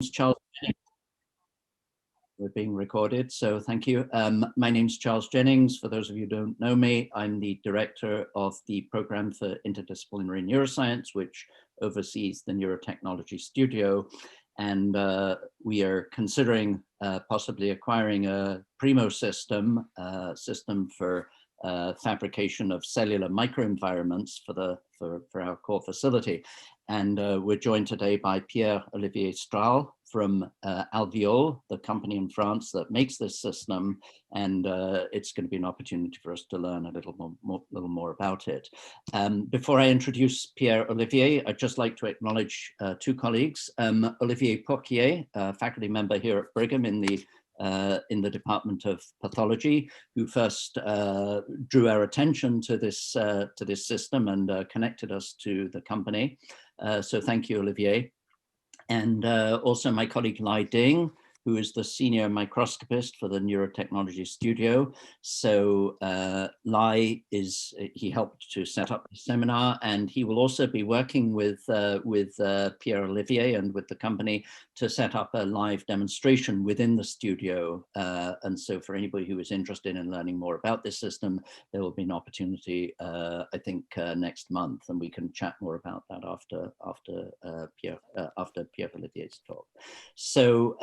Charles. We're being recorded, so thank you. My name's Charles Jennings. For those of you who don't know me, I'm the director of the program for interdisciplinary neuroscience, which oversees the NeuroTechnology Studio. And we are considering possibly acquiring a PRIMO system, for fabrication of cellular microenvironments for our core facility. And we're joined today by Pierre-Olivier Strale from Alveole, the company in France that makes this system. And it's going to be an opportunity for us to learn a little more about it. Before I introduce Pierre-Olivier, I'd just like to acknowledge two colleagues. Olivier Poquier, faculty member here at Brigham in the Department of Pathology, who first drew our attention to this system and connected us to the company. So thank you, Olivier. And also my colleague Lai Ding, who is the senior microscopist for the NeuroTechnology Studio. So Lai he helped to set up the seminar, and he will also be working with Pierre-Olivier and with the company to set up a live demonstration within the studio. And so for anybody who is interested in learning more about this system, there will be an opportunity, I think, next month, and we can chat more about that after Pierre-Olivier's talk. So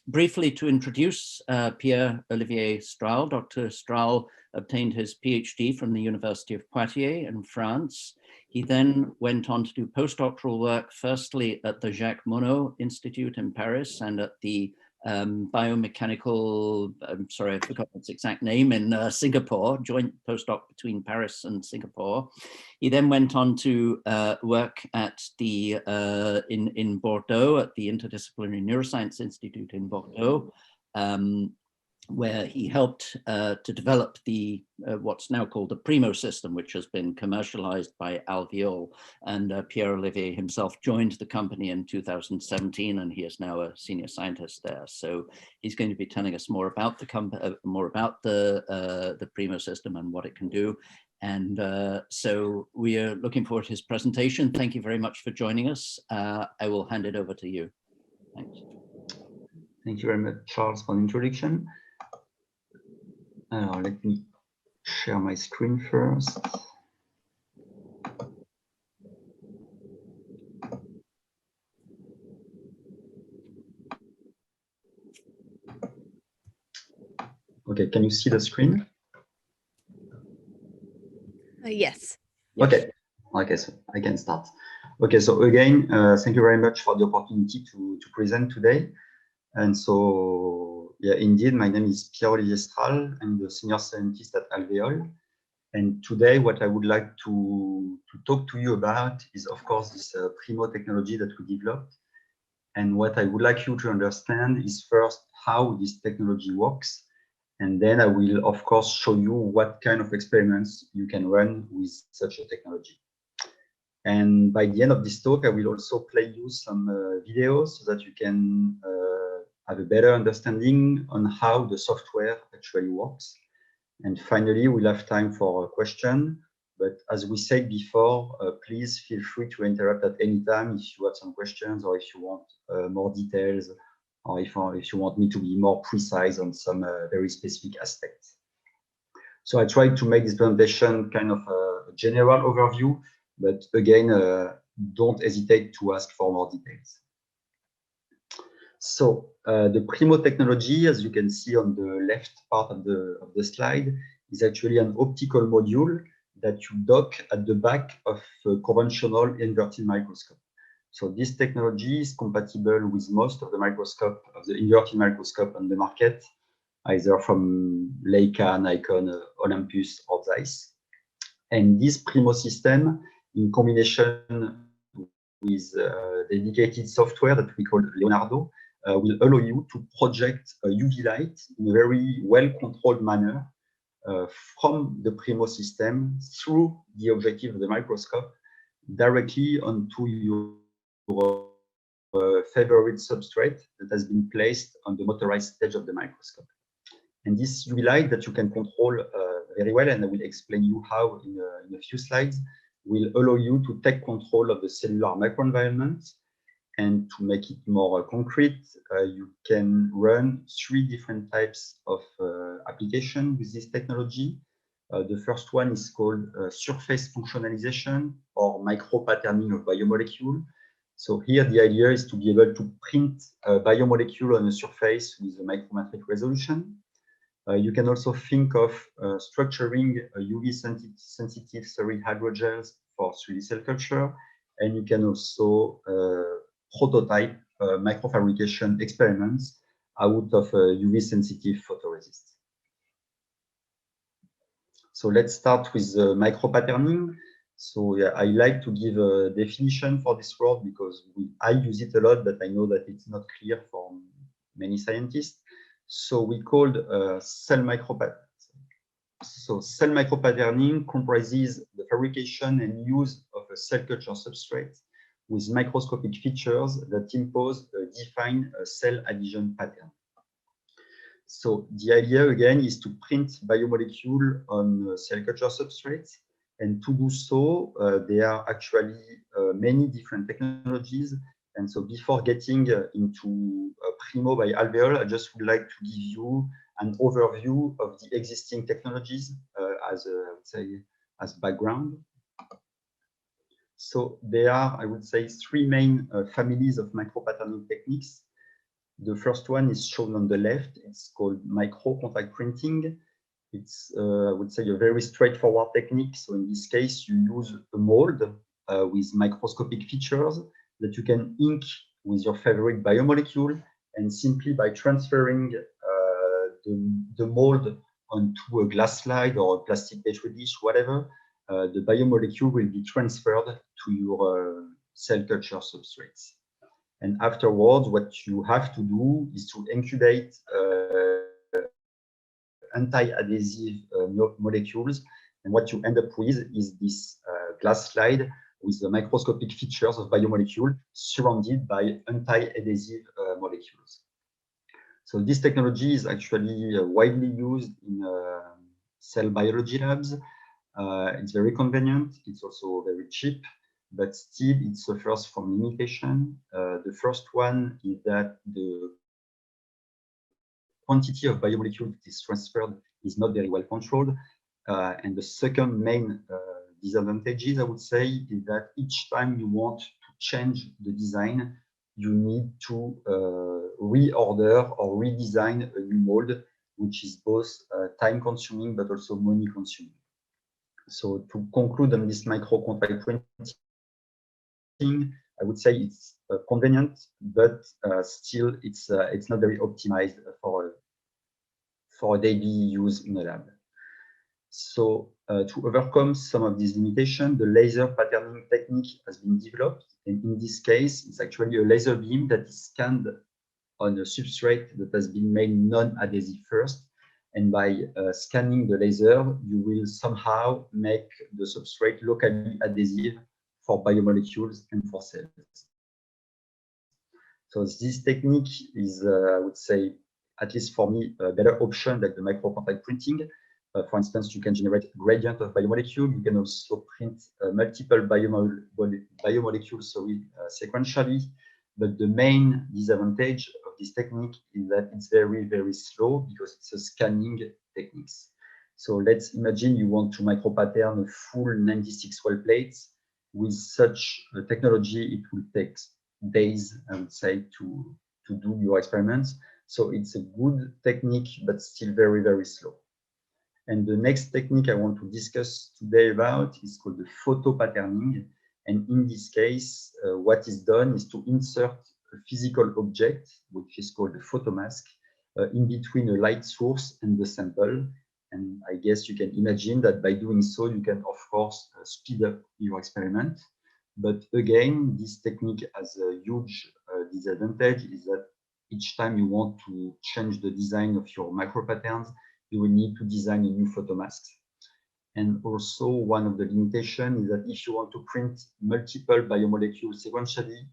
briefly to introduce Pierre-Olivier Strale, Dr. Strale obtained his PhD from the University of Poitiers in France. He then went on to do postdoctoral work, firstly at the Jacques Monod Institute in Paris and at the biomechanical, I'm sorry, I forgot its exact name, in Singapore, joint postdoc between Paris and Singapore. He then went on to work at in Bordeaux at the Interdisciplinary Neuroscience Institute in Bordeaux, where he helped to develop the what's now called the PRIMO system, which has been commercialized by Alveole. And Pierre-Olivier himself joined the company in 2017, and he is now a senior scientist there. So he's going to be telling us more about the PRIMO system and what it can do. And so we are looking forward to his presentation. Thank you very much for joining us. I will hand it over to you. Thanks. Thank you very much, Charles, for the introduction. Let me share my screen first. Okay, can you see the screen? Yes. Okay. Okay, so I can start. Okay, so again, thank you very much for the opportunity to present today. And so, yeah, indeed, my name is Pierre-Olivier Strale. I'm the senior scientist at Alveole. And today, what I would like to talk to you about is, of course, this PRIMO technology that we developed. And what I would like you to understand is first how this technology works. And then I will, of course, show you what kind of experiments you can run with such a technology. And by the end of this talk, I will also play you some videos so that you can have a better understanding on how the software actually works. And finally, we'll have time for a question. But as we said before, please feel free to interrupt at any time if you have some questions or if you want more details, or if you want me to be more precise on some very specific aspects. So I tried to make this presentation kind of a general overview, but again, don't hesitate to ask for more details. So the PRIMO technology, as you can see on the left part of the slide, is actually an optical module that you dock at the back of a conventional inverted microscope. So this technology is compatible with most of the inverted microscope on the market, either from Leica, Nikon, Olympus, or Zeiss. And this PRIMO system, in combination with dedicated software that we call Leonardo, will allow you to project a UV light in a very well-controlled manner from the PRIMO system through the objective of the microscope directly onto your favorite substrate that has been placed on the motorized stage of the microscope. And this UV light that you can control very well, and I will explain you how in a few slides, will allow you to take control of the cellular microenvironment And to make it more concrete, you can run 3 different types of application with this technology. The first one is called surface functionalization or micropatterning of biomolecule. So here the idea is to be able to print a biomolecule on a surface with a micrometric resolution. You can also think of structuring UV sensitive hydrogels for 3D cell culture, and you can also prototype microfabrication experiments out of UV sensitive photoresist. So let's start with micropatterning. So yeah, I like to give a definition for this word because I use it a lot, but I know that it's not clear for many scientists. So we called cell micropatterning. So cell micropatterning comprises the fabrication and use of a cell culture substrate with microscopic features that impose a defined cell adhesion pattern. So the idea again is to print biomolecule on cell culture substrates, and to do so, there are actually many different technologies. And so before getting into PRIMO by Alveole, I just would like to give you an overview of the existing technologies as I would say, as background. So there are, I would say, 3 main families of micropatterning techniques. The first one is shown on the left. It's called microcontact printing. It's, I would say, a very straightforward technique. So in this case, you use a mold with microscopic features that you can ink with your favorite biomolecule, and simply by transferring the mold onto a glass slide or a plastic petri dish, whatever, the biomolecule will be transferred to your cell culture substrates. And afterwards, what you have to do is to incubate anti-adhesive molecules. And what you end up with is this glass slide with the microscopic features of biomolecule surrounded by anti-adhesive molecules. So this technology is actually widely used in cell biology labs. It's very convenient. It's also very cheap, but still it suffers from limitation. The first one is that the quantity of biomolecule that is transferred is not very well controlled. And the second main disadvantages, I would say, is that each time you want to change the design, you need to reorder or redesign a new mold, which is both time consuming but also money consuming. So to conclude on this microcontact printing, I would say it's convenient, but still it's not very optimized for daily use in a lab. So to overcome some of these limitations, the laser patterning technique has been developed. And in this case, it's actually a laser beam that is scanned on a substrate that has been made non-adhesive first. And by scanning the laser, you will somehow make the substrate locally adhesive for biomolecules and for cells. So this technique is, I would say, at least for me, a better option than the microcontact printing. For instance, you can generate a gradient of biomolecule. You can also print multiple biomolecules sequentially. But the main disadvantage of this technique is that it's very, very slow because it's a scanning technique. So let's imagine you want to micropattern a full 96 well plates. With such a technology, it will take days, I would say, to do your experiments. So it's a good technique, but still very, very slow. And the next technique I want to discuss today about is called the photopatterning. And in this case, what is done is to insert a physical object, which is called a photomask, in between a light source and the sample. And I guess you can imagine that by doing so, you can, of course, speed up your experiment. But again, this technique has a huge disadvantage, is that each time you want to change the design of your micropatterns, you will need to design a new photomask. And also one of the limitations is that if you want to print multiple biomolecules sequentially,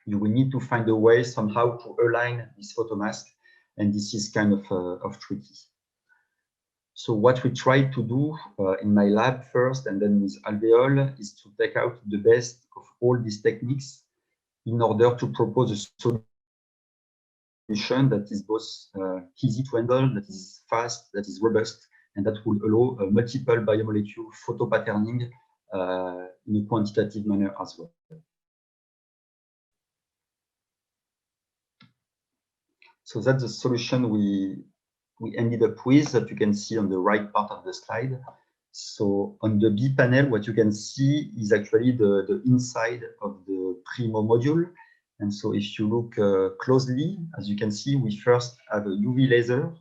you will need to find a way somehow to align this photomask. And this is kind of tricky. So what we tried to do in my lab first, and then with Alveole, is to take out the best of all these techniques in order to propose a solution that is both easy to handle, that is fast, that is robust, and that will allow multiple biomolecule photopatterning in a quantitative manner as well. So that's the solution we ended up with, that you can see on the right part of the slide. So on the B panel, what you can see is actually the inside of the PRIMO module. And so if you look closely, as you can see, we first have a UV laser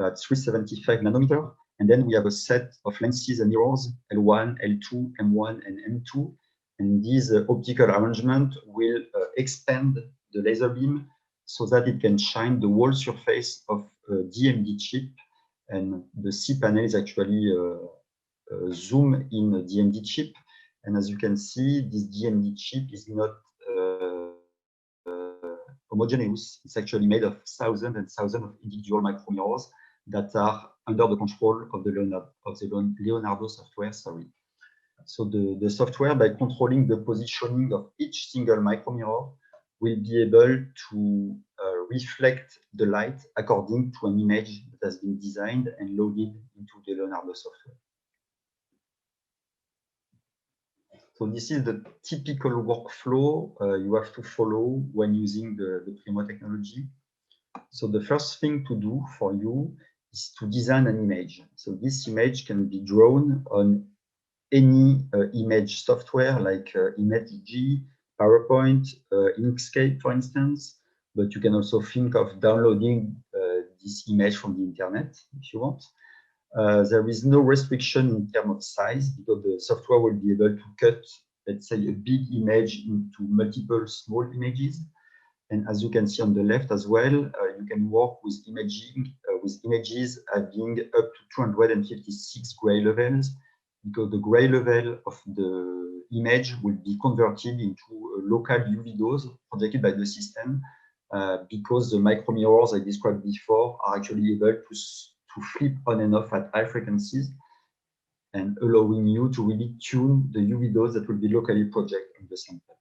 at 375 nanometer. And then we have a set of lenses and mirrors, L1, L2, M1, and M2. And this optical arrangement will expand the laser beam so that it can shine the whole surface of a DMD chip. And the C panel is actually zoom in a DMD chip. And as you can see, this DMD chip is not homogeneous. It's actually made of thousands and thousands of individual micromirrors that are under the control of the Leonardo software. Sorry. So the software, by controlling the positioning of each single micromirror, will be able to reflect the light according to an image that has been designed and loaded into the Leonardo software. So this is the typical workflow you have to follow when using the PRIMO technology. So the first thing to do for you is to design an image. So this image can be drawn on any image software like ImageG, PowerPoint, Inkscape, for instance. But you can also think of downloading this image from the internet if you want. There is no restriction in terms of size because the software will be able to cut, let's say, a big image into multiple small images. And as you can see on the left as well, you can work with imaging with images having up to 256 gray levels, because the gray level of the image will be converted into a local UV dose projected by the system, because the micromirrors I described before are actually able to flip on and off at high frequencies, and allowing you to really tune the UV dose that will be locally projected on the sample.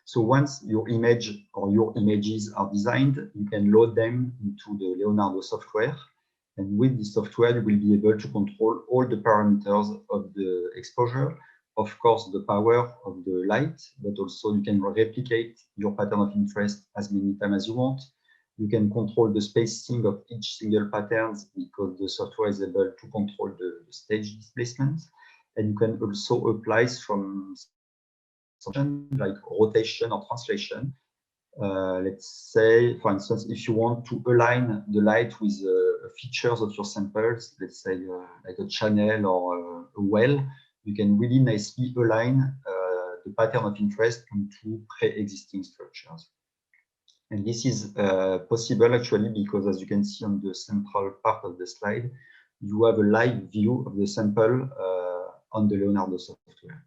So once your image or your images are designed, you can load them into the Leonardo software. And with this software, you will be able to control all the parameters of the exposure, of course, the power of the light, but also you can replicate your pattern of interest as many times as you want. You can control the spacing of each single pattern because the software is able to control the stage displacement. And you can also apply some like rotation or translation. Let's say, for instance, if you want to align the light with features of your samples, let's say like a channel or a well, you can really nicely align the pattern of interest into pre-existing structures. And this is possible actually because, as you can see on the central part of the slide, you have a live view of the sample on the Leonardo software.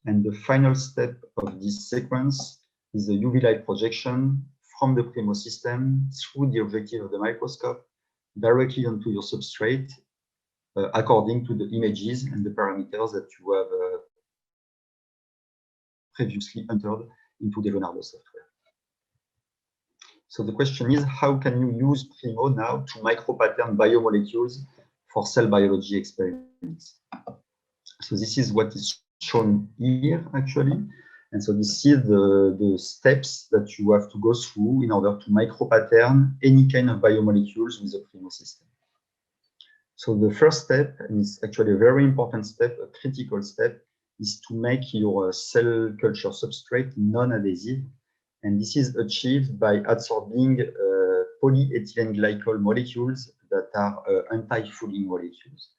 And the final step of this sequence is the UV light projection from the PRIMO system through the objective of the microscope directly onto your substrate according to the images and the parameters that you have previously entered into the Leonardo software. So the question is, how can you use PRIMO now to micropattern biomolecules for cell biology experiments? So this is what is shown here actually. And so this is the steps that you have to go through in order to micropattern any kind of biomolecules with the PRIMO system. So the first step, and it's actually a very important step, a critical step, is to make your cell culture substrate non-adhesive. And this is achieved by adsorbing polyethylene glycol molecules that are anti-fouling molecules.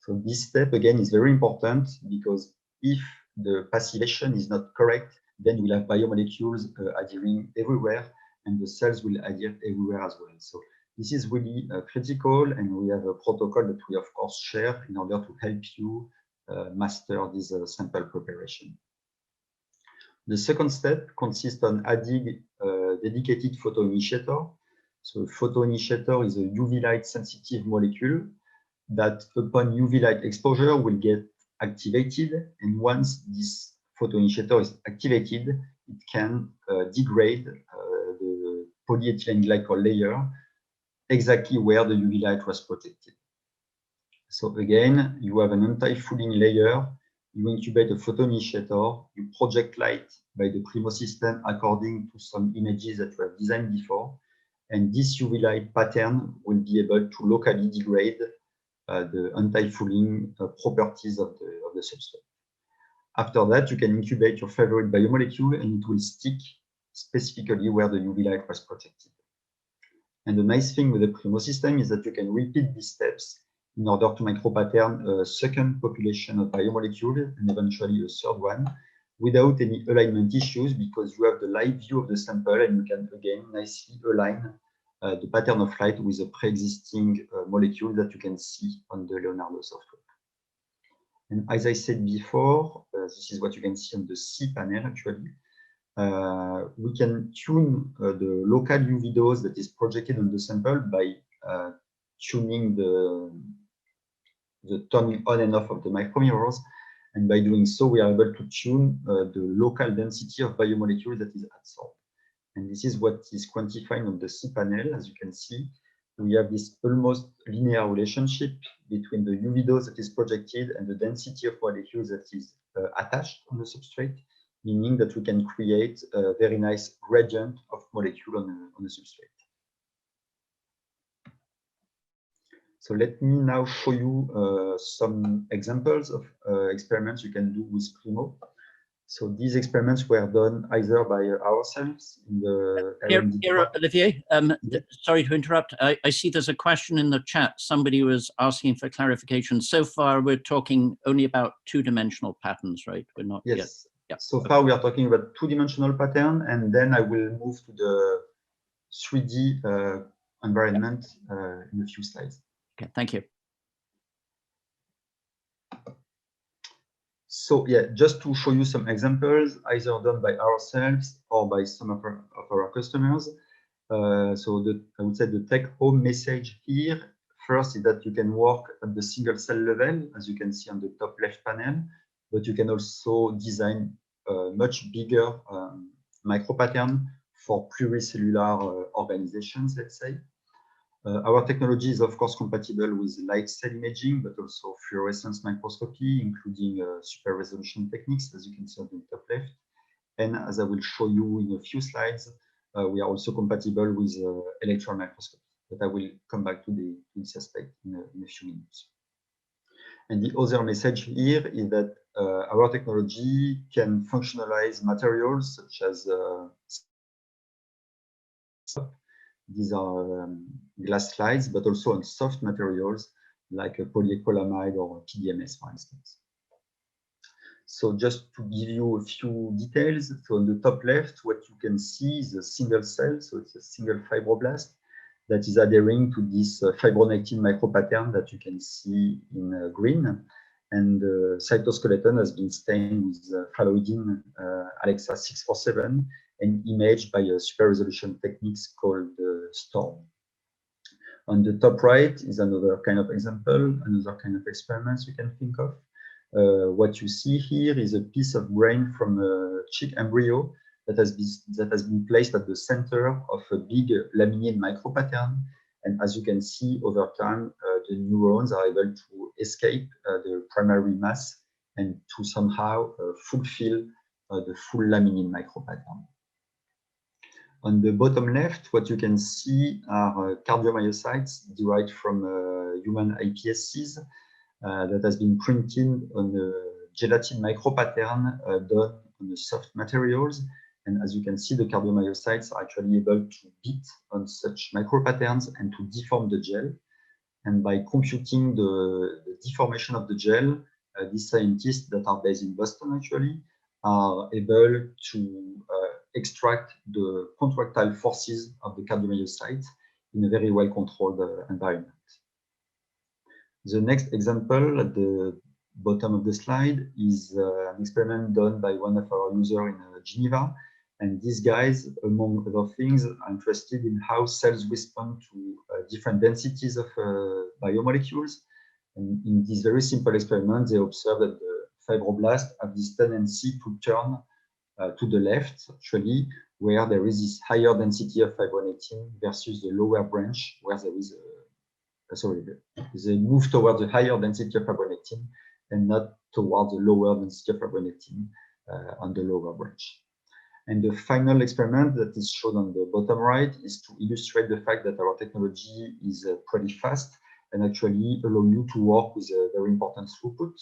So this step, again, is very important because if the passivation is not correct, then we'll have biomolecules adhering everywhere, and the cells will adhere everywhere as well. So this is really critical, and we have a protocol that we, of course, share in order to help you master this sample preparation. The second step consists on adding a dedicated photoinitiator. So a photoinitiator is a UV light sensitive molecule that upon UV light exposure will get activated. And once this photoinitiator is activated, it can degrade the polyethylene glycol layer exactly where the UV light was protected. So again, you have an anti-fouling layer, you incubate a photoinitiator, you project light by the PRIMO system according to some images that you have designed before, and this UV light pattern will be able to locally degrade the anti-fouling properties of the substrate. After that, you can incubate your favorite biomolecule and it will stick specifically where the UV light was protected. And the nice thing with the PRIMO system is that you can repeat these steps in order to micropattern a second population of biomolecules and eventually a third one without any alignment issues, because you have the live view of the sample and you can again nicely align the pattern of light with a pre-existing molecule that you can see on the Leonardo software. And as I said before, this is what you can see on the C panel actually. We can tune the local UV dose that is projected on the sample by tuning the turning on and off of the micromirrors. And by doing so, we are able to tune the local density of biomolecule that is adsorbed. And this is what is quantified on the C panel. As you can see, we have this almost linear relationship between the UV dose that is projected and the density of molecules that is attached on the substrate, meaning that we can create a very nice gradient of molecule on the substrate. So let me now show you some examples of experiments you can do with PRIMO. So these experiments were done either by ourselves in the Pierre-Olivier, sorry to interrupt. I see there's a question in the chat. Somebody was asking for clarification. So far, we're talking only about two-dimensional patterns, right? We're not yet. Yeah. So far, we are talking about two-dimensional pattern, and then I will move to the 3D environment in a few slides. Okay, thank you. So yeah, just to show you some examples, either done by ourselves or by some of our customers. So I would say the take-home message here, first is that you can work at the single cell level, as you can see on the top left panel, but you can also design a much bigger micropattern for pluricellular organizations, let's say. Our technology is, of course, compatible with light cell imaging, but also fluorescence microscopy, including super resolution techniques, as you can see on the top left. And as I will show you in a few slides, we are also compatible with electron microscopy. But I will come back to this aspect in a few minutes. And the other message here is that our technology can functionalize materials such as these are glass slides, but also on soft materials like polyacrylamide or PDMS, for instance. So just to give you a few details, so on the top left, what you can see is a single cell, so it's a single fibroblast that is adhering to this fibronectin micropattern that you can see in green. And the cytoskeleton has been stained with phalloidine Alexa 647 and imaged by a super resolution techniques called STORM. On the top right is another kind of example, another kind of experiments you can think of. What you see here is a piece of brain from a chick embryo that has been placed at the center of a big laminate micropattern. And as you can see, over time, the neurons are able to escape the primary mass and to somehow fulfill the full laminate micropattern. On the bottom left, what you can see are cardiomyocytes derived from human iPSCs that has been printed on a gelatin micropattern done on the soft materials. And as you can see, the cardiomyocytes are actually able to beat on such micropatterns and to deform the gel. And by computing the deformation of the gel, these scientists that are based in Boston actually are able to extract the contractile forces of the cardiomyocytes in a very well-controlled environment. The next example at the bottom of the slide is an experiment done by one of our users in Geneva. And these guys, among other things, are interested in how cells respond to different densities of biomolecules. And in this very simple experiment, they observe that the fibroblasts have this tendency to turn to the left, actually, where there is this higher density of fibronectin versus the lower branch, where there is they move towards the higher density of fibronectin and not towards the lower density of fibronectin on the lower branch. And the final experiment that is shown on the bottom right is to illustrate the fact that our technology is pretty fast and actually allow you to work with a very important throughput.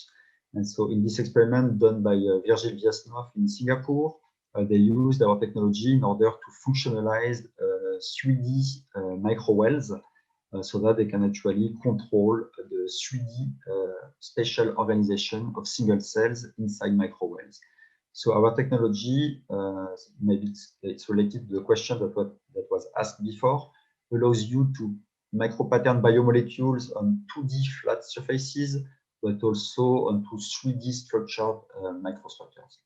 And so in this experiment done by Virgil Viasnov in Singapore, they used our technology in order to functionalize 3D microwells so that they can actually control the 3D spatial organization of single cells inside microwells. So our technology, maybe it's related to the question that was asked before, allows you to micropattern biomolecules on 2D flat surfaces, but also onto 3D structured microstructures.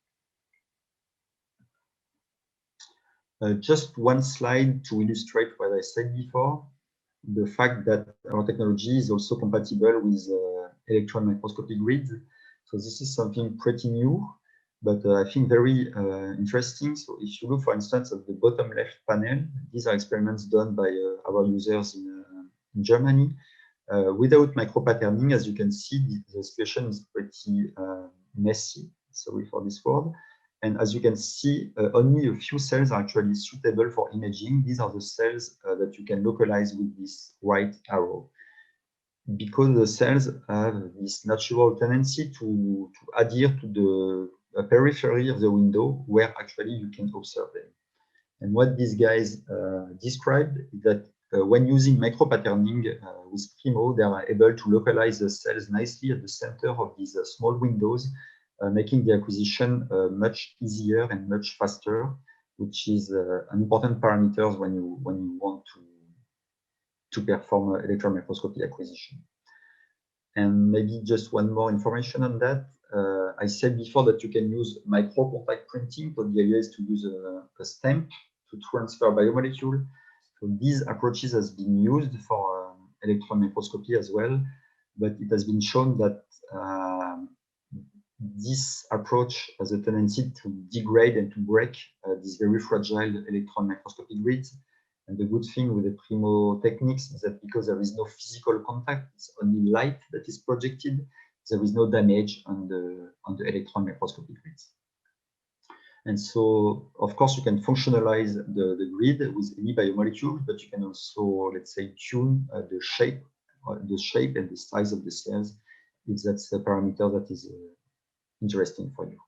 Just one slide to illustrate what I said before, the fact that our technology is also compatible with electron microscopy grids. So this is something pretty new, but I think very interesting. So if you look, for instance, at the bottom left panel, these are experiments done by our users in Germany. Without micropatterning, as you can see, the situation is pretty messy. Sorry for this word. And as you can see, only a few cells are actually suitable for imaging. These are the cells that you can localize with this right arrow. Because the cells have this natural tendency to adhere to the periphery of the window where actually you can observe them. And what these guys described is that when using micropatterning with PRIMO, they are able to localize the cells nicely at the center of these small windows, making the acquisition much easier and much faster, which is an important parameter when you want to perform electron microscopy acquisition. And maybe just one more information on that. I said before that you can use microcontact printing, but the idea is to use a stamp to transfer biomolecule. So these approaches has been used for electron microscopy as well, but it has been shown that this approach has a tendency to degrade and to break these very fragile electron microscopy grids. And the good thing with the PRIMO techniques is that because there is no physical contact, it's only light that is projected, there is no damage on the electron microscopy grids. And so, of course, you can functionalize the grid with any biomolecule, but you can also, let's say, tune the shape and the size of the cells if that's a parameter that is interesting for you.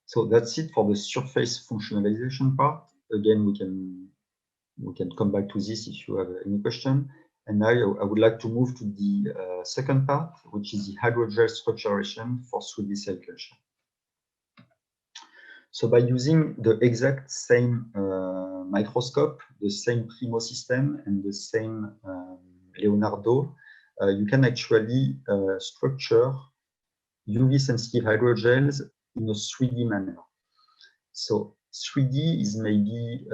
So that's it for the surface functionalization part. Again, we can come back to this if you have any question. And now I would like to move to the second part, which is the hydrogel structuration for 3D cell culture. So by using the exact same microscope, the same PRIMO system, and the same Leonardo, you can actually structure UV-sensitive hydrogels in a 3D manner. So 3D is maybe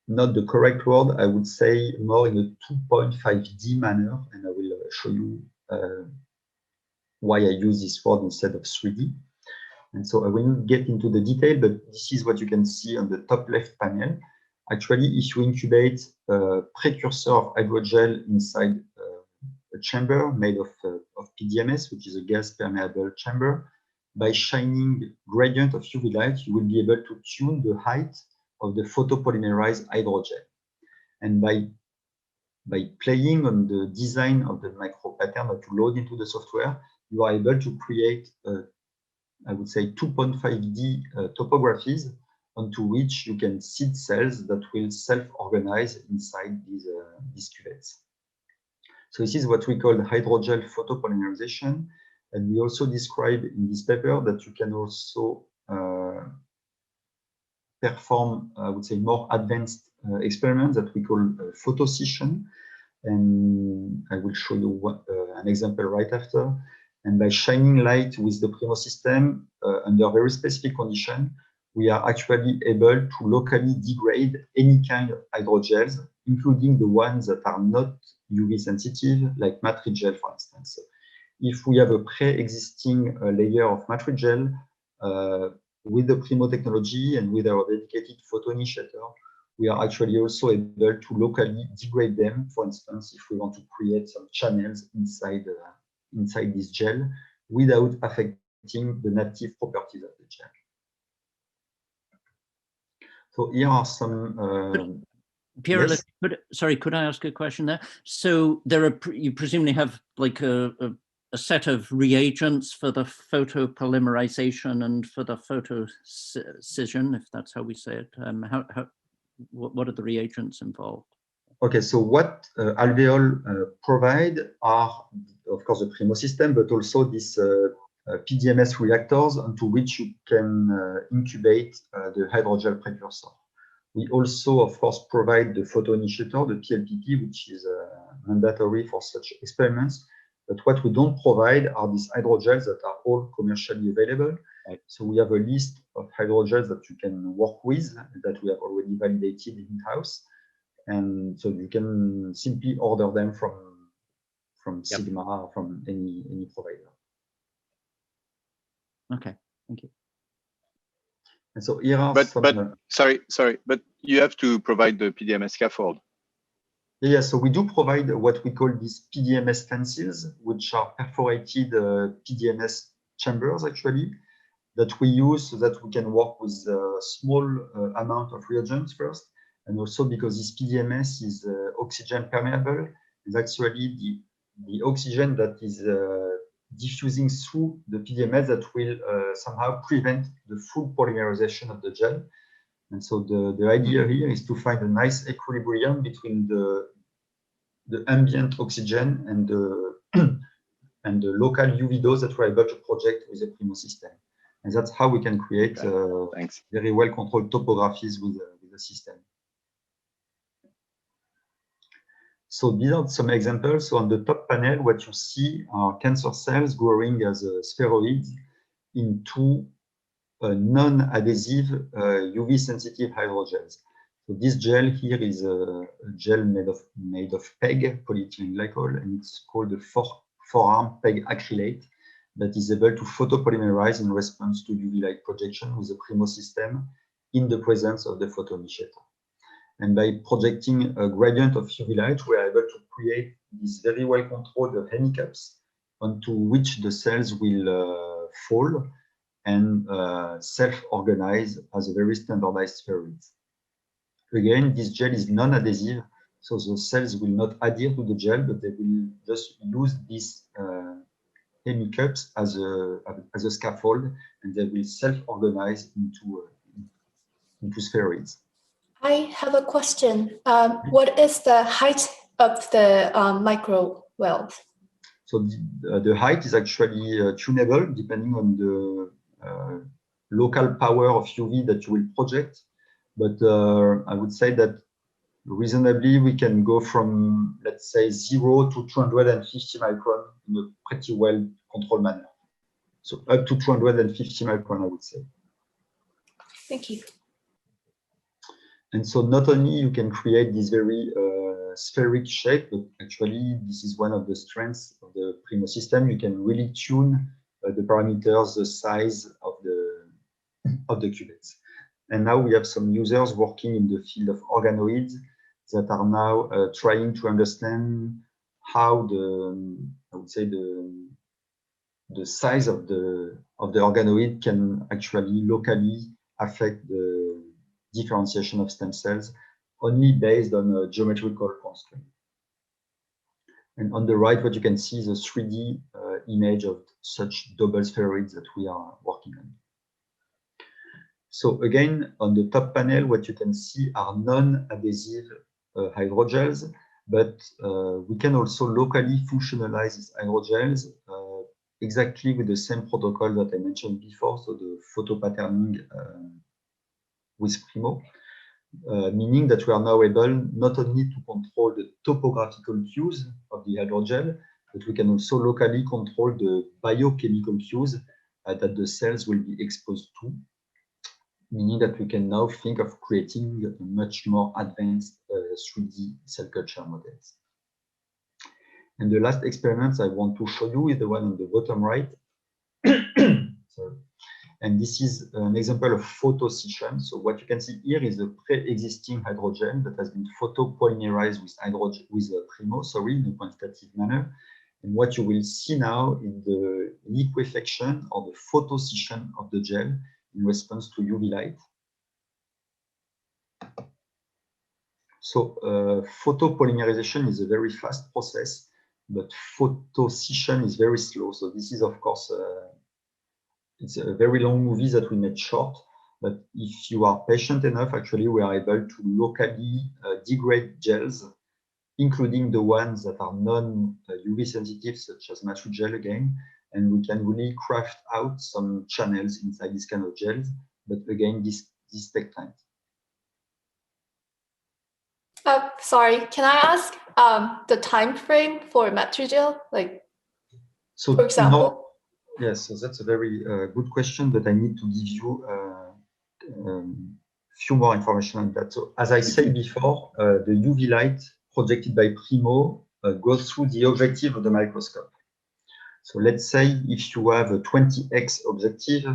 not the correct word. I would say more in a 2.5D manner, and I will show you why I use this word instead of 3D. And so I will not get into the detail, but this is what you can see on the top left panel. Actually, if you incubate a precursor of hydrogel inside a chamber made of PDMS, which is a gas permeable chamber, by shining gradient of UV light, you will be able to tune the height of the photopolymerized hydrogel. And by playing on the design of the micropattern that you load into the software, you are able to create, I would say, 2.5D topographies onto which you can seed cells that will self-organize inside these cuvettes. So this is what we call hydrogel photopolymerization. And we also describe in this paper that you can also perform, I would say, more advanced experiments that we call photoscission. And I will show you an example right after. And by shining light with the PRIMO system under very specific condition, we are actually able to locally degrade any kind of hydrogels, including the ones that are not UV sensitive, like matrigel, for instance. if we have a pre-existing layer of matrigel with the PRIMO technology and with our dedicated photo initiator, we are actually also able to locally degrade them. For instance, if we want to create some channels inside this gel without affecting the native properties of the gel. So here are some. Pierre, Yes? could I ask a question there? So there are, you presumably have like a set of reagents for the photopolymerization and for the photoscission, if that's how we say it. What are the reagents involved? Okay, so what Alveole provide are, of course, the PRIMO system, but also these PDMS reactors onto which you can incubate the hydrogel precursor. We also, of course, provide the photo initiator, the PLPP, which is mandatory for such experiments. But what we don't provide are these hydrogels that are all commercially available. Right. So we have a list of hydrogels that you can work with that we have already validated in-house. And so you can simply order them from Sigma or from any provider. Okay, thank you. And so here are sorry, but you have to provide the PDMS scaffold. Yeah, so we do provide what we call these PDMS stencils, which are perforated PDMS chambers actually, that we use so that we can work with a small amount of reagents first. And also because this PDMS is oxygen permeable, is actually the oxygen that is diffusing through the PDMS that will somehow prevent the full polymerization of the gel. And so the idea here is to find a nice equilibrium between the ambient oxygen and the local UV dose that we're able to project with the PRIMO system. And that's how we can create very well controlled topographies with the system. So these are some examples. So on the top panel, what you see are cancer cells growing as spheroids into non-adhesive UV-sensitive hydrogels. So this gel here is a gel made of PEG, polyethylene glycol, and it's called the four-arm PEG acrylate that is able to photopolymerize in response to UV light projection with the PRIMO system in the presence of the photoinitiator. And by projecting a gradient of UV light, we are able to create these very well-controlled hemicups onto which the cells will fall and self-organize as a very standardized spheroids. Again, this gel is non-adhesive, so the cells will not adhere to the gel, but they will just use these hemicups as a scaffold, and they will self-organize into spheroids. I have a question. What is the height of the micro weld? So the height is actually tunable depending on the local power of UV that you will project. But I would say that reasonably we can go from, let's say, 0 to 250 micron in a pretty well controlled manner. So up to 250 micron, I would say. Thank you. And so not only you can create this very spheric shape, but actually this is one of the strengths of the PRIMO system. You can really tune the parameters, the size of the cuvettes. And now we have some users working in the field of organoids that are now trying to understand how I would say the size of the organoid can actually locally affect the differentiation of stem cells only based on a geometrical constraint. And on the right, what you can see is a 3D image of such double spheroids that we are working on. So again, on the top panel, what you can see are non-adhesive hydrogels, but we can also locally functionalize these hydrogels exactly with the same protocol that I mentioned before, so the photopatterning with PRIMO, meaning that we are now able not only to control the topographical cues of the hydrogel, but we can also locally control the biochemical cues that the cells will be exposed to, meaning that we can now think of creating much more advanced 3D cell culture models. And the last experiment I want to show you is the one on the bottom right. Sorry. And this is an example of photo scission. So what you can see here is a pre-existing hydrogel that has been photopolymerized with PRIMO, sorry, in a quantitative manner. And what you will see now is the liquefaction or the photo scission of the gel in response to UV light. So photopolymerization is a very fast process, but photo scission is very slow. So this is, of course, it's a very long movie that we made short, but if you are patient enough, actually, we are able to locally degrade gels, including the ones that are non-UV sensitive, such as Matrigel again, and we can really craft out some channels inside this kind of gels. But again, this takes time. Sorry, can I ask the time frame for Matrigel? Like, so for example? Yes, so that's a very good question, but I need to give you a few more information on that. So as I said before, the UV light projected by PRIMO goes through the objective of the microscope. So let's say if you have a 20x objective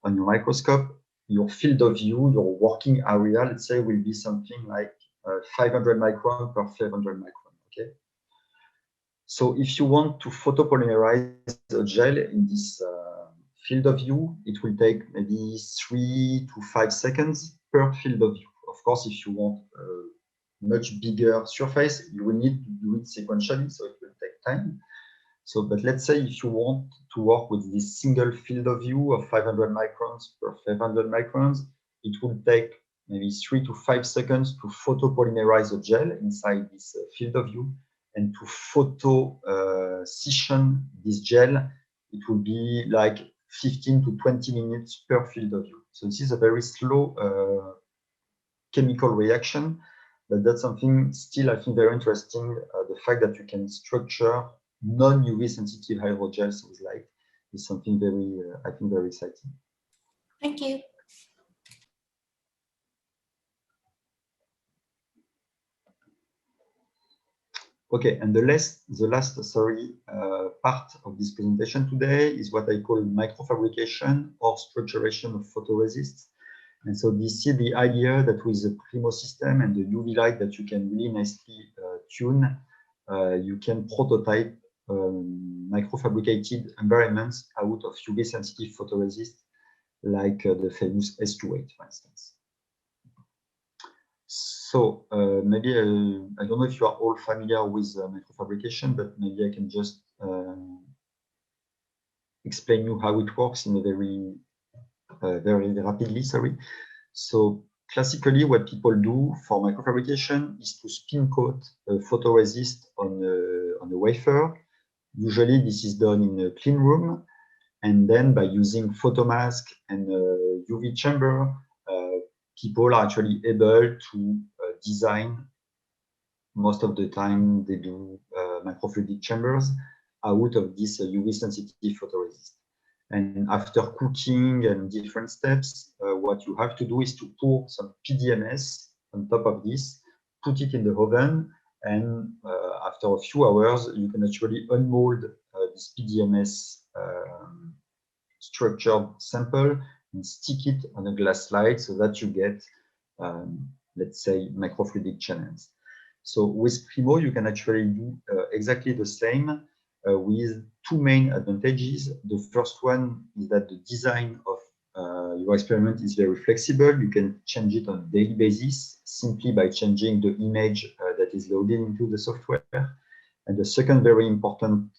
on your microscope, your field of view, your working area, let's say, will be something like 500 micron per 500 micron, okay? So if you want to photopolymerize a gel in this field of view, it will take maybe 3 to 5 seconds per field of view. Of course, if you want a much bigger surface, you will need to do it sequentially, so it will take time. So, but let's say if you want to work with this single field of view of 500 microns per 500 microns, it will take maybe 3 to 5 seconds to photopolymerize a gel inside this field of view. And to photo scission this gel, it will be like 15 to 20 minutes per field of view. So this is a very slow chemical reaction, but that's something still I think very interesting. The fact that you can structure non-UV sensitive hydrogels with light is something very, I think, very exciting. Thank you. Okay, and the last part of this presentation today is what I call microfabrication or structuration of photoresist. And so this is the idea that with the PRIMO system and the UV light that you can really nicely tune, you can prototype microfabricated environments out of UV sensitive photoresist, like the famous S28, for instance. So maybe I don't know if you are all familiar with microfabrication, but maybe I can just explain you how it works in a very rapidly. Sorry. So classically, what people do for microfabrication is to spin coat a photoresist on a wafer. Usually, this is done in a clean room, and then by using photomask and UV chamber, people are actually able to design. Most of the time they do microfluidic chambers out of this UV sensitive photoresist. And after cooking and different steps, what you have to do is to pour some PDMS on top of this, put it in the oven, and after a few hours, you can actually unmold this PDMS structured sample and stick it on a glass slide so that you get, let's say, microfluidic channels. So with PRIMO, you can actually do exactly the same with two main advantages. The first one is that the design of your experiment is very flexible. You can change it on a daily basis simply by changing the image that is loaded into the software. And the second very important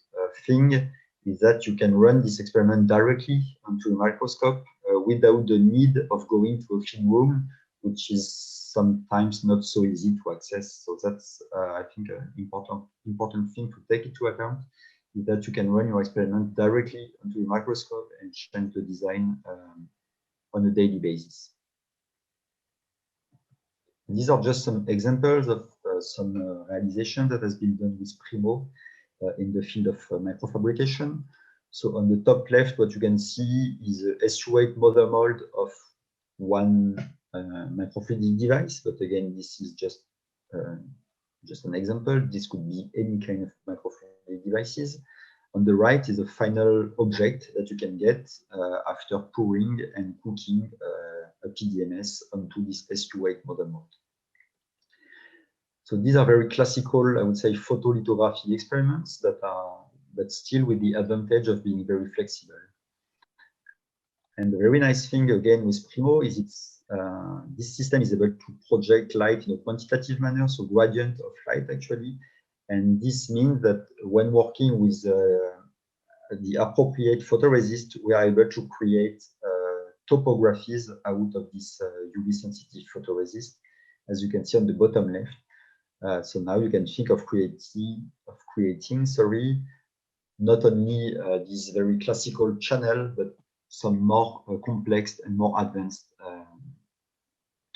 thing is that you can run this experiment directly onto a microscope without the need of going to a clean room, which is sometimes not so easy to access. So that's, I think, an important thing to take into account, is that you can run your experiment directly onto a microscope and change the design on a daily basis. These are just some examples of some realization that has been done with PRIMO in the field of microfabrication. So on the top left, what you can see is a S28 mother mold of one microfluidic device, but again, this is just just an example. This could be any kind of microfluidic devices. On the right is a final object that you can get after pouring and cooking a PDMS onto this SU8 model mode. So these are very classical, I would say, photolithography experiments that are, but still with the advantage of being very flexible. And the very nice thing again with PRIMO is this system is able to project light in a quantitative manner, so gradient of light actually. And this means that when working with the appropriate photoresist, we are able to create topographies out of this UV sensitive photoresist, as you can see on the bottom left. So now you can think of creating, not only this very classical channel, but some more complex and more advanced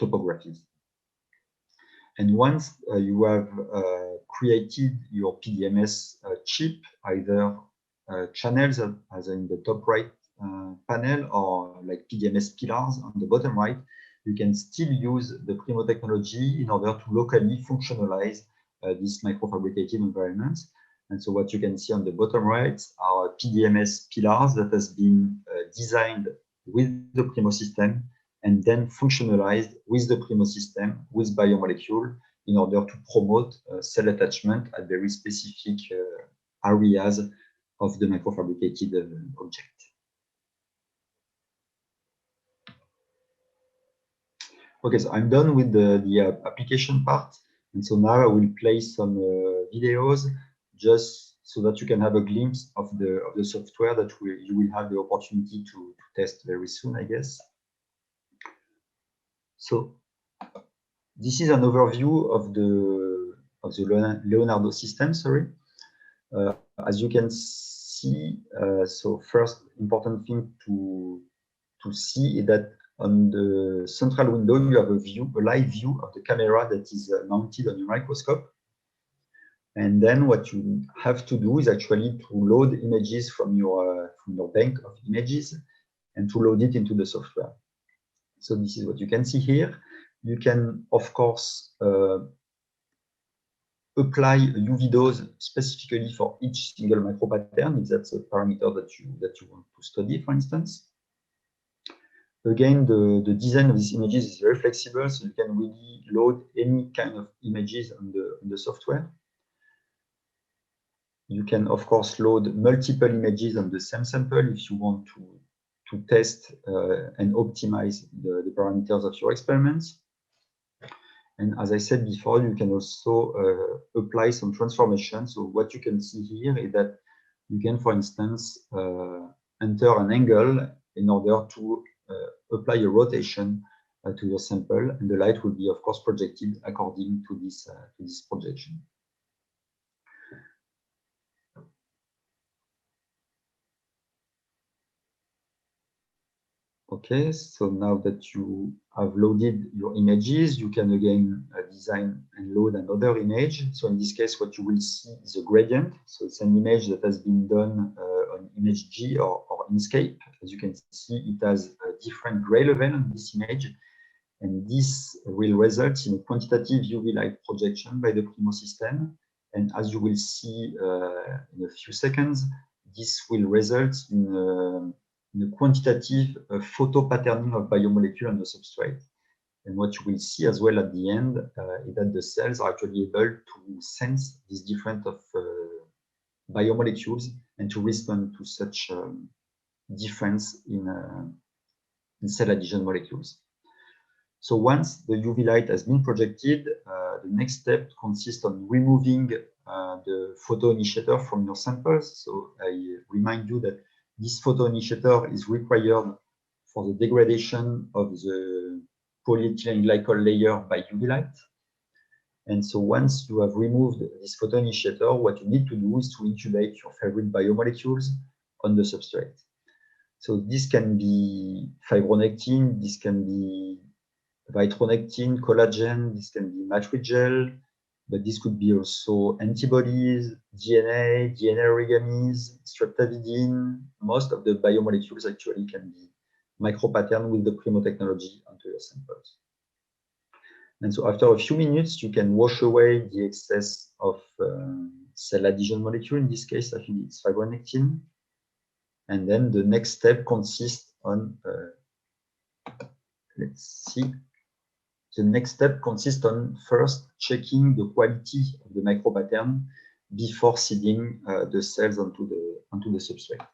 topographies. And once you have created your PDMS chip, either channels as in the top right panel or like PDMS pillars on the bottom right, you can still use the PRIMO technology in order to locally functionalize these microfabricated environments. And so what you can see on the bottom right are PDMS pillars that has been designed with the PRIMO system and then functionalized with the PRIMO system with biomolecule in order to promote cell attachment at very specific areas of the microfabricated object. Okay, so I'm done with the application part. And so now I will play some videos just so that you can have a glimpse of the software that you will have the opportunity to test very soon, I guess. So this is an overview of the Leonardo system, sorry. As you can see, so first important thing to see is that on the central window, you have a live view of the camera that is mounted on your microscope. And then what you have to do is actually to load images from your bank of images and to load it into the software. So this is what you can see here. You can, of course, apply a UV dose specifically for each single micropattern if that's a parameter that you want to study, for instance. Again, the design of these images is very flexible, so you can really load any kind of images on the software. You can, of course, load multiple images on the same sample if you want to test and optimize the parameters of your experiments. And as I said before, you can also apply some transformation. So what you can see here is that you can, for instance, enter an angle in order to apply a rotation to your sample, and the light will be, of course, projected according to this projection. Okay, so now that you have loaded your images, you can again design and load another image. So in this case, what you will see is a gradient. So it's an image that has been done on image G or Inkscape. As you can see, it has a different gray level on this image. And this will result in a quantitative UV light projection by the PRIMO system. And as you will see in a few seconds, this will result in a quantitative photopatterning of biomolecule on the substrate. And what you will see as well at the end is that the cells are actually able to sense these different biomolecules and to respond to such difference in cell adhesion molecules. So once the UV light has been projected, the next step consists on removing the photoinitiator from your samples. So I remind you that this photoinitiator is required for the degradation of the polyethylene glycol layer by UV light. And so once you have removed this photoinitiator, what you need to do is to incubate your favorite biomolecules on the substrate. So this can be fibronectin, this can be vitronectin, collagen, this can be matrigel, but this could be also antibodies, DNA origamis, streptavidin. Most of the biomolecules actually can be micropatterned with the PRIMO technology onto your samples. And so after a few minutes, you can wash away the excess of cell adhesion molecule. In this case, I think it's fibronectin. And then the next step consists on, let's see, the next step consists on first checking the quality of the micropattern before seeding the cells onto the substrate.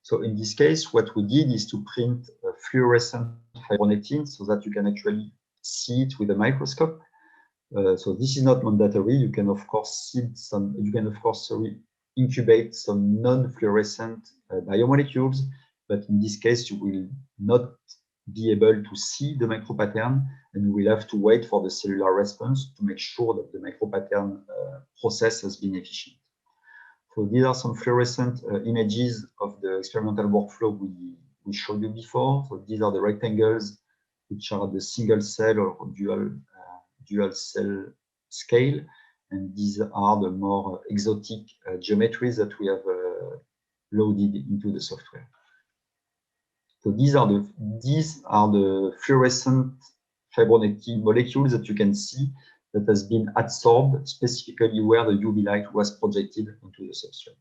So in this case, what we did is to print a fluorescent fibronectin so that you can actually see it with a microscope. So this is not mandatory. You can of course seed some. You can of course incubate some non-fluorescent biomolecules, but in this case, you will not be able to see the micropattern, and you will have to wait for the cellular response to make sure that the micropattern process has been efficient. So these are some fluorescent images of the experimental workflow we showed you before. So these are the rectangles, which are the single cell or dual cell scale, and these are the more exotic geometries that we have loaded into the software. So these are the fluorescent fibronectin molecules that you can see that has been adsorbed specifically where the UV light was projected onto the substrate.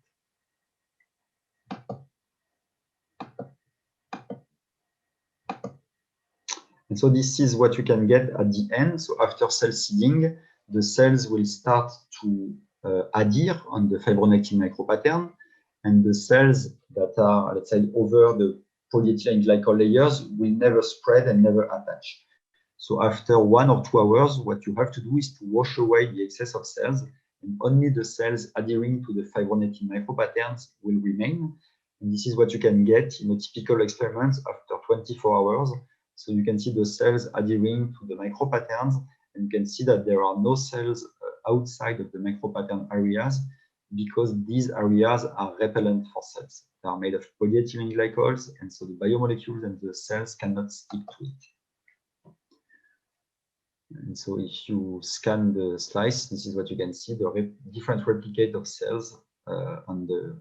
And so this is what you can get at the end. So after cell seeding, the cells will start to adhere on the fibronectin micropattern, and the cells that are, let's say, over the polyethylene glycol layers will never spread and never attach. So after 1 or 2 hours, what you have to do is to wash away the excess of cells, and only the cells adhering to the fibronectin micropatterns will remain. And this is what you can get in a typical experiment after 24 hours. So you can see the cells adhering to the micropatterns, and you can see that there are no cells outside of the micropattern areas because these areas are repellent for cells. They are made of polyethylene glycols, and so the biomolecules and the cells cannot stick to it. And so if you scan the slice, this is what you can see, the different replicate of cells on the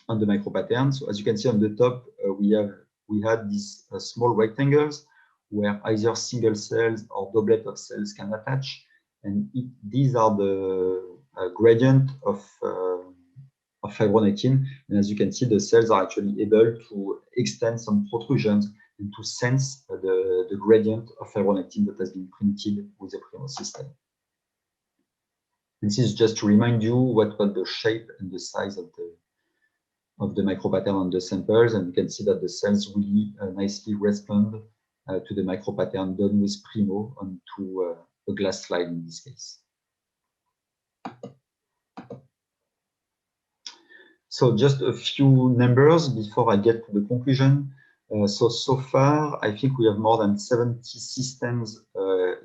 micropattern. So as you can see on the top, we had these small rectangles where either single cells or doublet of cells can attach. And these are the gradient of fibronectin. And as you can see, the cells are actually able to extend some protrusions and to sense the gradient of fibronectin that has been printed with the PRIMO system. This is just to remind you what was the shape and the size of the micropattern on the samples, and you can see that the cells really nicely respond to the micropattern done with PRIMO onto a glass slide in this case. So just a few numbers before I get to the conclusion. So far, I think we have more than 70 systems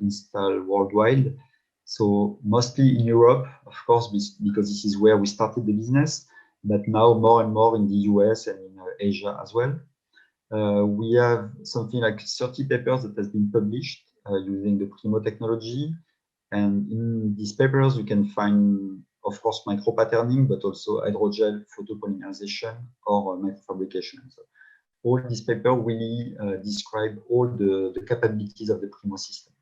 installed worldwide. So mostly in Europe, of course, because this is where we started the business, but now more and more in the US and in Asia as well. We have something like 30 papers that has been published using the PRIMO technology. And in these papers, you can find, of course, micropatterning, but also hydrogel, photopolymerization, or microfabrication. So all these papers really describe all the capabilities of the PRIMO system.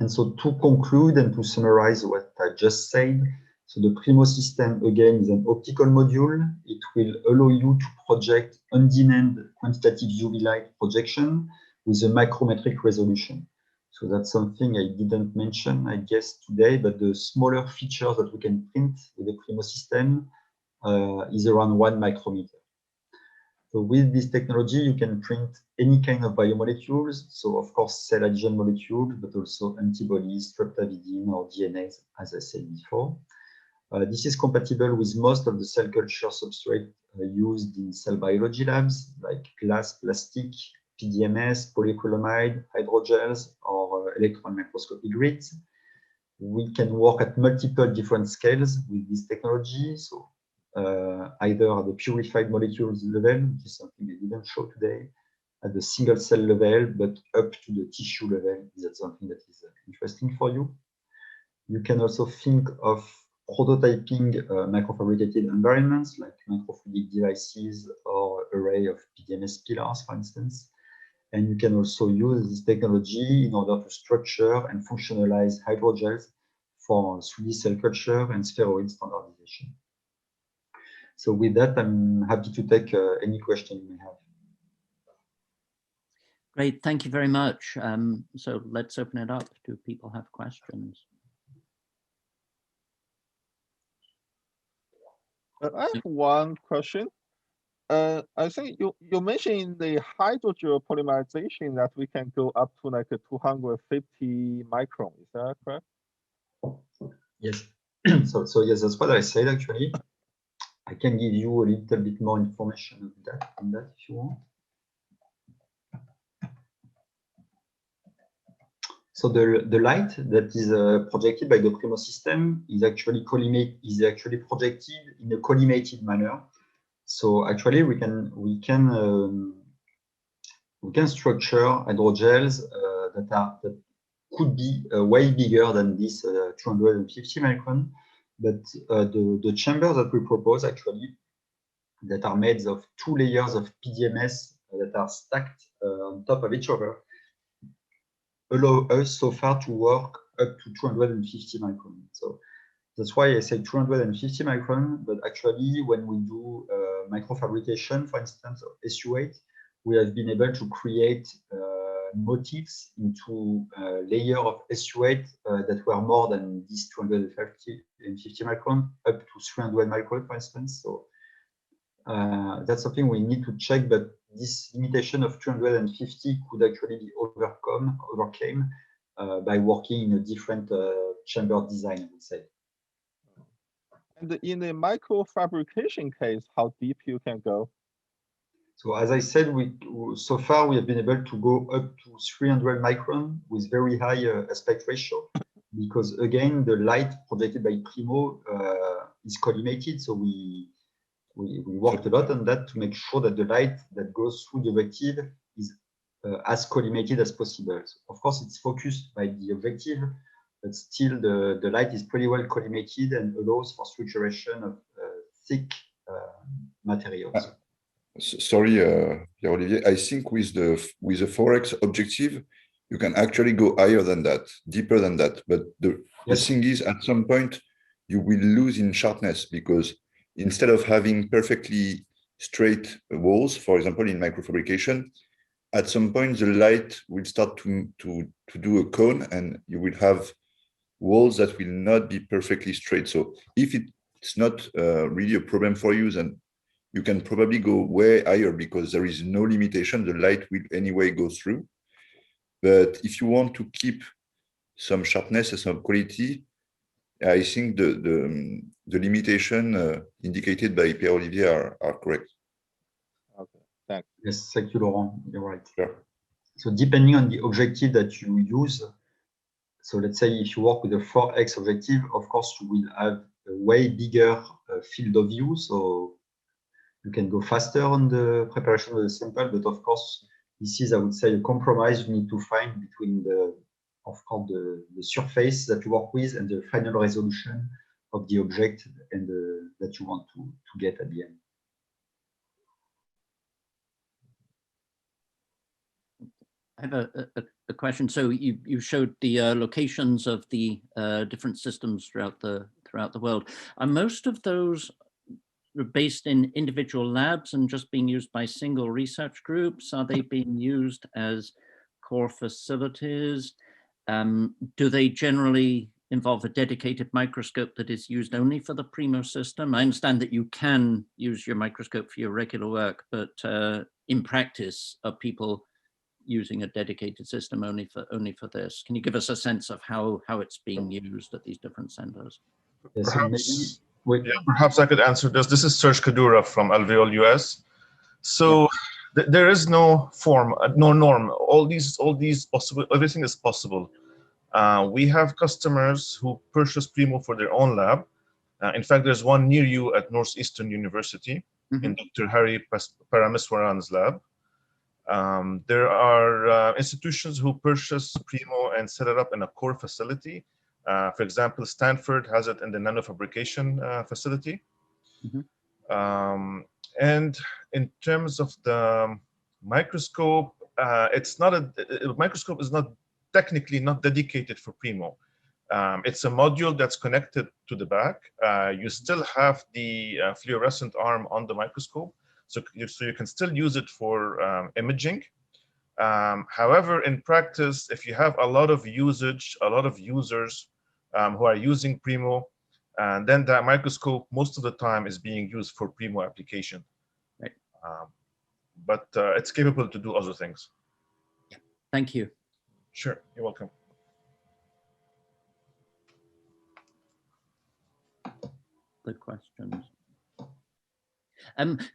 And so to conclude and to summarize what I just said, so the PRIMO system, again, is an optical module. It will allow you to project on-demand quantitative UV light projection with a micrometric resolution. So that's something I didn't mention, I guess, today, but the smaller features that we can print with the PRIMO system is around 1 micrometer. So with this technology, you can print any kind of biomolecules. So of course, cell adhesion molecules, but also antibodies, streptavidin, or DNAs, as I said before. This is compatible with most of the cell culture substrate used in cell biology labs, like glass, plastic, PDMS, polyacrylamide, hydrogels, or electron microscopy grids. We can work at multiple different scales with this technology. So either at the purified molecules level, which is something I didn't show today, at the single cell level, but up to the tissue level. Is that something that is interesting for you? You can also think of prototyping microfabricated environments like microfluidic devices or array of PDMS pillars, for instance. And you can also use this technology in order to structure and functionalize hydrogels for 3D cell culture and spheroid standardization. So with that, I'm happy to take any question you may have. Great, thank you very much. So let's open it up. Do people have questions? I have one question. I think you mentioned in the hydrogel polymerization that we can go up to like a 250 micron. Is that correct? Yes. so yes, that's what I said actually. I can give you a little bit more information on that if you want. So the light that is projected by the PRIMO system is actually projected in a collimated manner. So actually we can structure hydrogels that could be way bigger than this 250 micron. But the chambers that we propose actually that are made of 2 layers of PDMS that are stacked on top of each other allow us so far to work up to 250 micron. So that's why I say 250 micron, but actually when we do microfabrication, for instance, of SU8, we have been able to create motifs into a layer of SU8 that were more than this 250 micron, up to 300 micron, for instance. So that's something we need to check, but this limitation of 250 could actually be overcame by working in a different chamber design, I would say. And in the microfabrication case, how deep you can go? So as I said, so far we have been able to go up to 300 micron with very high aspect ratio, because again, the light projected by PRIMO is collimated. So we worked a lot on that to make sure that the light that goes through the objective is as collimated as possible. So of course, it's focused by the objective, but still the light is pretty well collimated and allows for structuration of thick materials. Sorry, Pierre-Olivier, I think with the 4x objective, you can actually go higher than that, deeper than that. But the thing is, at some point, you will lose in sharpness, because instead of having perfectly straight walls, for example, in microfabrication, at some point, the light will start to do a cone, and you will have walls that will not be perfectly straight. So if it's not really a problem for you, then you can probably go way higher, because there is no limitation. The light will anyway go through. But if you want to keep some sharpness and some quality, I think the limitation indicated by Pierre-Olivier are correct. Okay, thanks. Yes, thank you, Laurent. You're right. Sure. So depending on the objective that you use, so let's say if you work with a 4x objective, of course, you will have a way bigger field of view. So you can go faster on the preparation of the sample, but of course, this is, I would say, a compromise you need to find between the surface that you work with and the final resolution of the object and that you want to get at the end. I have a question. So you showed the locations of the different systems throughout the world. Are most of those based in individual labs and just being used by single research groups? Are they being used as core facilities? Do they generally involve a dedicated microscope that is used only for the PRIMO system? I understand that you can use your microscope for your regular work, but in practice, are people using a dedicated system only for this? Can you give us a sense of how it's being used at these different centers? Yes, perhaps I could answer this. This is Serge Kadura from Alveole, US. So there is no form, no norm. All these possible, everything is possible. We have customers who purchase PRIMO for their own lab. In fact, there's one near you at Northeastern University in Dr. Hari Parameswaran's lab. There are institutions who purchase PRIMO and set it up in a core facility. For example, Stanford has it in the nanofabrication facility. And in terms of the microscope, it's not a microscope is not technically not dedicated for PRIMO. It's a module that's connected to the back. You still have the fluorescent arm on the microscope, so you can still use it for imaging. However, in practice, if you have a lot of usage, a lot of users who are using PRIMO, and then that microscope most of the time is being used for PRIMO application. Right. But it's capable to do other things. Yeah. Thank you. Sure, you're welcome. The questions.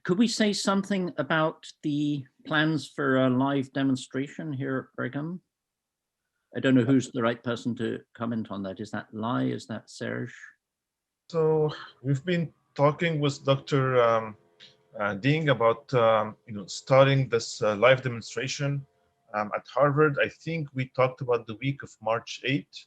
Could we say something about the plans for a live demonstration here at Brigham? I don't know who's the right person to comment on that. Is that Lai? Is that Serge? So we've been talking with Dr. Ding about starting this live demonstration at Harvard. I think we talked about the week of March 8th.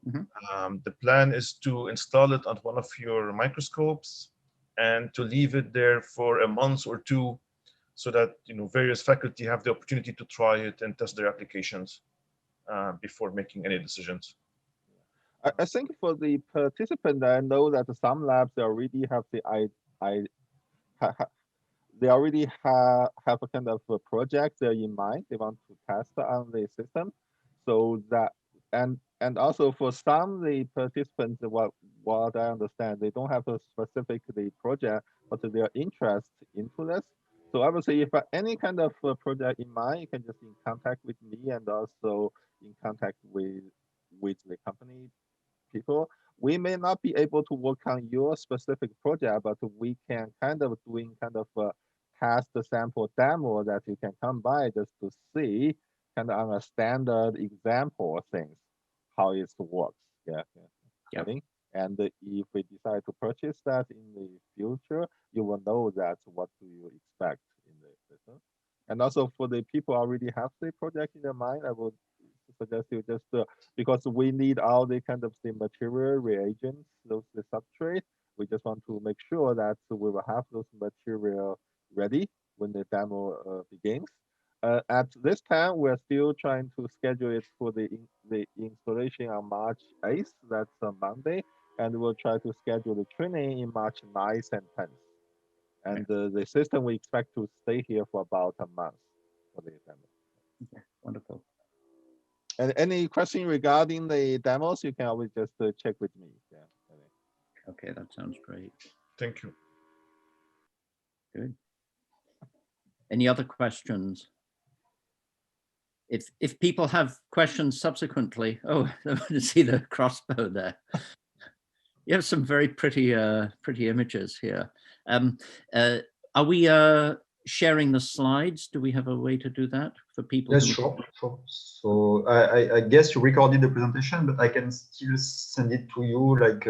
Mm-hmm. The plan is to install it on one of your microscopes and to leave it there for a month or two, so that various faculty have the opportunity to try it and test their applications before making any decisions. I think for the participant, I know that some labs they already have they already have a kind of a project in mind. They want to test on the system, so that and also for some the participants, what I understand, they don't have a specific project, but their interest into this. So I would say if any kind of project in mind, you can just in contact with me and also in contact with the company people. We may not be able to work on your specific project, but we can kind of doing kind of a test sample demo that you can come by just to see kind of on a standard example of things, how it works. Yeah. And if we decide to purchase that in the future, you will know that what do you expect in the business. And also for the people already have the project in their mind, I would suggest you just because we need all the kind of the material reagents, the substrate. We just want to make sure that we will have those material ready when the demo begins. At this time, we're still trying to schedule it for the installation on March 8th. That's a Monday, and we'll try to schedule the training in March 9th and 10th. And the system we expect to stay here for about a month for the demo. Okay, wonderful. And any question regarding the demos, you can always just check with me. Yeah. Okay, that sounds great. Thank you. Good. Any other questions? If people have questions subsequently, oh, I want to see the crossbow there. You have some very pretty images here. Are we sharing the slides? Do we have a way to do that for people? Yes, sure. So I guess you recorded the presentation, but I can still send it to you like.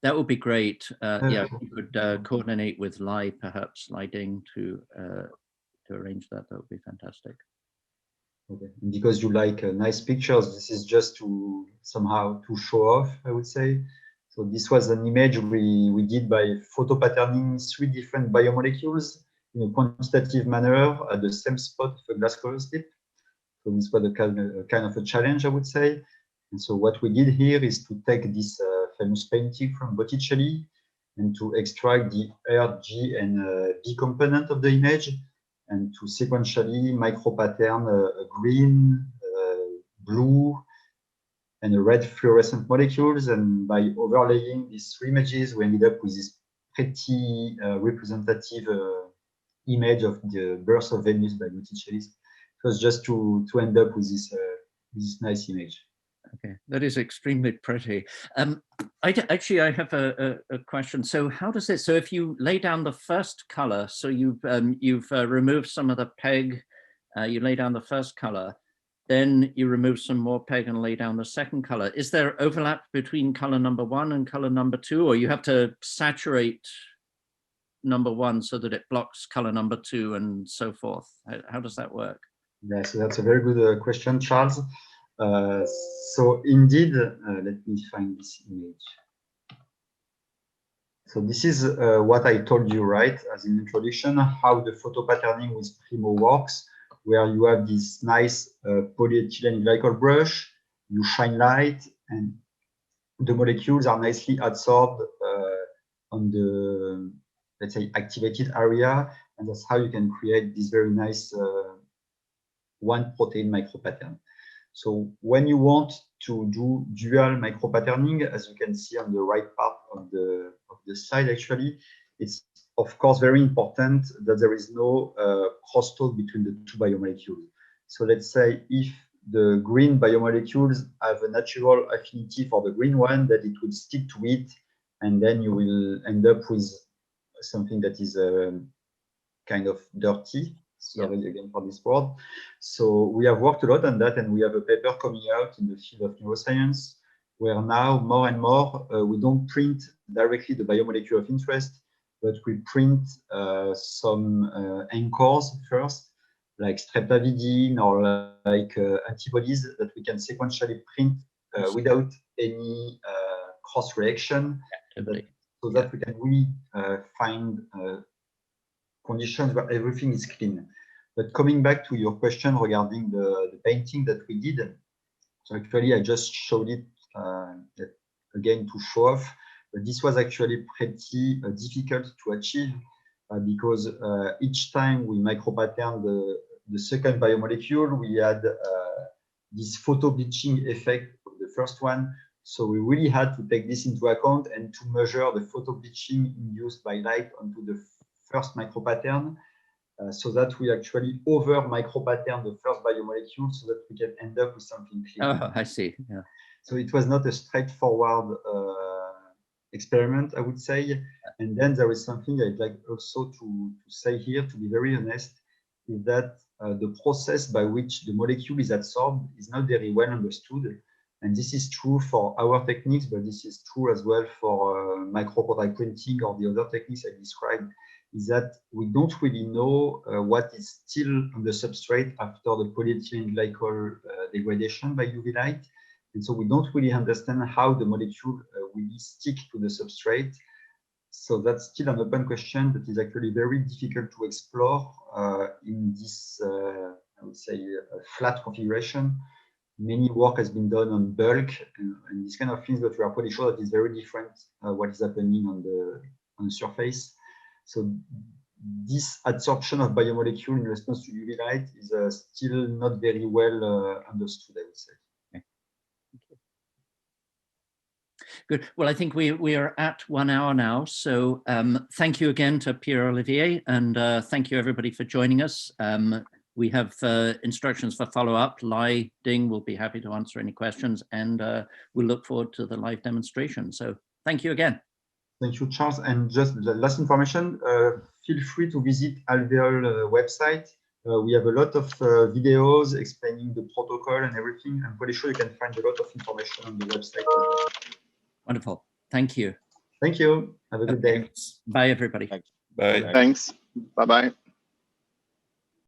That would be great. Yeah, if you could coordinate with Lai, perhaps Lai Ding, to arrange that. That would be fantastic. Okay, and because you like nice pictures, this is just to somehow to show off, I would say. So this was an image we did by photopatterning 3 different biomolecules in a quantitative manner at the same spot of a glass color slip. So this was a kind of a challenge, I would say. And so what we did here is to take this famous painting from Botticelli and to extract the R, G, and B component of the image, and to sequentially micropattern a green, blue, and a red fluorescent molecules. And by overlaying these 3 images, we ended up with this pretty representative image of the birth of Venus by Botticelli. It was just to end up with this nice image. Okay, that is extremely pretty. I have a question. So how does it? So if you lay down the first color, so you've removed some of the peg, you lay down the first color, then you remove some more peg and lay down the second color. Is there overlap between color number 1 and color number 2, or you have to saturate number 1 so that it blocks color number 2 and so forth? How does that work? Yeah, so that's a very good question, Charles. So indeed, let me find this image. So this is what I told you, right, as an introduction, how the photopatterning with PRIMO works. where you have this nice polyethylene glycol brush, you shine light, and the molecules are nicely adsorbed on the, let's say, activated area, and that's how you can create this very nice one protein micropattern. So when you want to do dual micropatterning, as you can see on the right part of the slide, actually, it's of course very important that there is no crosstalk between the two biomolecules. So let's say if the green biomolecules have a natural affinity for the green one, that it would stick to it, and then you will end up with something that is kind of dirty. Sorry again for this word. So we have worked a lot on that, and we have a paper coming out in the field of neuroscience, where now more and more we don't print directly the biomolecule of interest, but we print some anchors first, like streptavidin or like antibodies that we can sequentially print without any cross reaction, so that we can really find conditions where everything is clean. But coming back to your question regarding the painting that we did, so actually I just showed it again to show off, but this was actually pretty difficult to achieve because each time we micropattern the second biomolecule, we had this photo bleaching effect of the first one. So we really had to take this into account and to measure the photo bleaching induced by light onto the first micropattern, so that we actually over micropattern the first biomolecule so that we can end up with something clean. Oh, I see. Yeah. So it was not a straightforward experiment, I would say. And then there is something I'd like also to say here, to be very honest, is that the process by which the molecule is adsorbed is not very well understood. And this is true for our techniques, but this is true as well for microcontact printing or the other techniques I described, is that we don't really know what is still on the substrate after the polyethylene glycol degradation by UV light. And so we don't really understand how the molecule will stick to the substrate. So that's still an open question that is actually very difficult to explore in this, I would say, flat configuration. Many work has been done on bulk and these kind of things, but we are pretty sure that it's very different what is happening on the surface. So this adsorption of biomolecule in response to UV light is still not very well understood, I would say. Good. Well, I think we are at 1 hour now. So thank you again to Pierre-Olivier, and thank you everybody for joining us. We have instructions for follow-up. Lai Ding will be happy to answer any questions, and we'll look forward to the live demonstration. So thank you again. Thank you, Charles. And just the last information, feel free to visit Alveole website. We have a lot of videos explaining the protocol and everything. I'm pretty sure you can find a lot of information on the website. Wonderful. Thank you. Thank you. Have a good day. Bye, everybody. Bye. Thanks. Bye-bye.